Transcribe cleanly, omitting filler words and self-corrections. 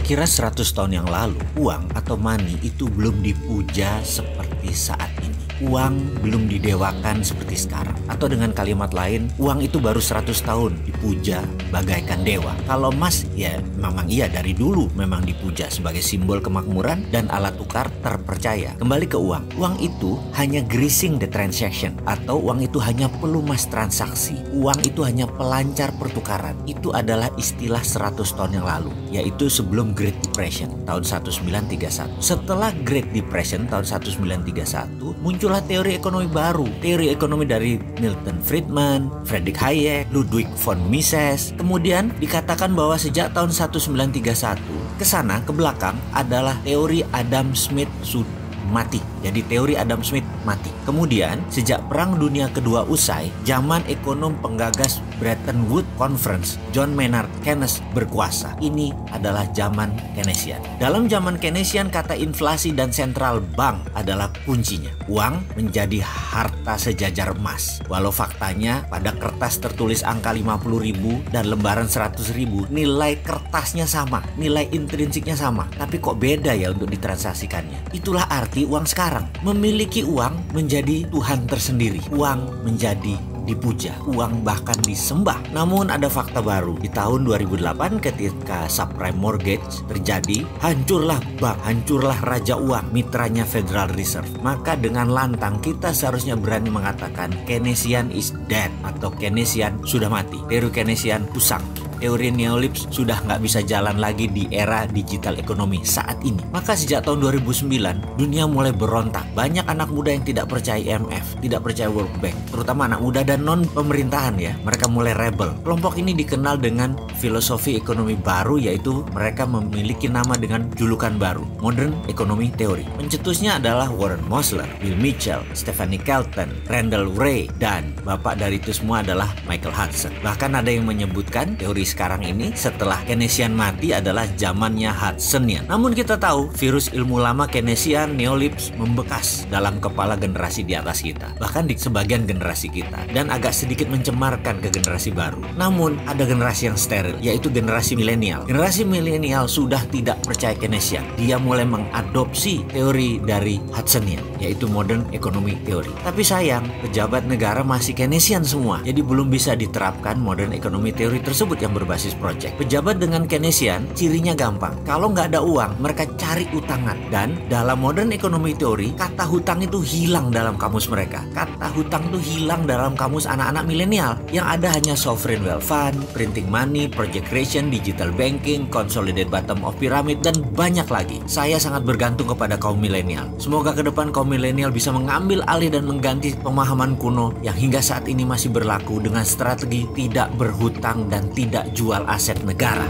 Kira-kira 100 tahun yang lalu, uang atau money itu belum dipuja seperti saat ini. Uang belum didewakan seperti sekarang. Atau dengan kalimat lain, uang itu baru 100 tahun dipuja bagaikan dewa. Kalau emas, ya memang iya dari dulu memang dipuja sebagai simbol kemakmuran dan alat tukar terpercaya. Kembali ke uang. Uang itu hanya greasing the transaction, atau uang itu hanya pelumas transaksi. Uang itu hanya pelancar pertukaran. Itu adalah istilah 100 tahun yang lalu, yaitu sebelum Great Depression tahun 1931. Setelah Great Depression tahun 1931, muncullah teori ekonomi baru. Teori ekonomi dari Milton Friedman, Friedrich Hayek, Ludwig von Mises. Kemudian dikatakan bahwa sejak tahun 1931 ke sana ke belakang adalah teori Adam Smith sudah mati. Jadi teori Adam Smith mati. Kemudian sejak Perang Dunia Kedua usai, zaman ekonom penggagas Bretton Woods Conference, John Maynard Keynes berkuasa. Ini adalah zaman Keynesian. Dalam zaman Keynesian, kata inflasi dan central bank adalah kuncinya. Uang menjadi harta sejajar emas. Walau faktanya pada kertas tertulis angka 50.000 dan lembaran 100.000, nilai kertasnya sama, nilai intrinsiknya sama. Tapi kok beda ya untuk ditransaksikannya? Itulah arti uang sekarang. Memiliki uang menjadi Tuhan tersendiri. Uang menjadi dipuja, uang bahkan disembah. Namun ada fakta baru. Di tahun 2008 ketika subprime mortgage terjadi, hancurlah bank, hancurlah raja uang, mitranya Federal Reserve. Maka dengan lantang kita seharusnya berani mengatakan Keynesian is dead, atau Keynesian sudah mati. Teori Keynesian usang. Teori neolips sudah nggak bisa jalan lagi di era digital ekonomi saat ini. Maka sejak tahun 2009, dunia mulai berontak. Banyak anak muda yang tidak percaya IMF, tidak percaya World Bank, terutama anak muda dan non-pemerintahan ya. Mereka mulai rebel. Kelompok ini dikenal dengan filosofi ekonomi baru, yaitu mereka memiliki nama dengan julukan baru, Modern Economy Theory. Pencetusnya adalah Warren Mosler, Bill Mitchell, Stephanie Kelton, Randall Wray, dan bapak dari itu semua adalah Michael Hudson. Bahkan ada yang menyebutkan teori sekarang ini setelah Keynesian mati adalah zamannya Hudsonian. Namun kita tahu virus ilmu lama Keynesian neolips membekas dalam kepala generasi di atas kita, bahkan di sebagian generasi kita, dan agak sedikit mencemarkan ke generasi baru. Namun ada generasi yang steril, yaitu generasi milenial. Generasi milenial sudah tidak percaya Keynesian. Dia mulai mengadopsi teori dari Hudsonian, yaitu Modern Economy Theory. Tapi sayang, pejabat negara masih Keynesian semua, jadi belum bisa diterapkan Modern Economy Theory tersebut yang berbasis project. Pejabat dengan Keynesian cirinya gampang. Kalau nggak ada uang, mereka cari utangan. Dan dalam Modern Economy Theory, kata hutang itu hilang dalam kamus mereka. Kata hutang itu hilang dalam kamus anak-anak milenial. Yang ada hanya sovereign wealth fund, printing money, project creation, digital banking, consolidated bottom of pyramid, dan banyak lagi. Saya sangat bergantung kepada kaum milenial. Semoga ke depan kaum milenial bisa mengambil alih dan mengganti pemahaman kuno yang hingga saat ini masih berlaku dengan strategi tidak berhutang dan tidak jual aset negara.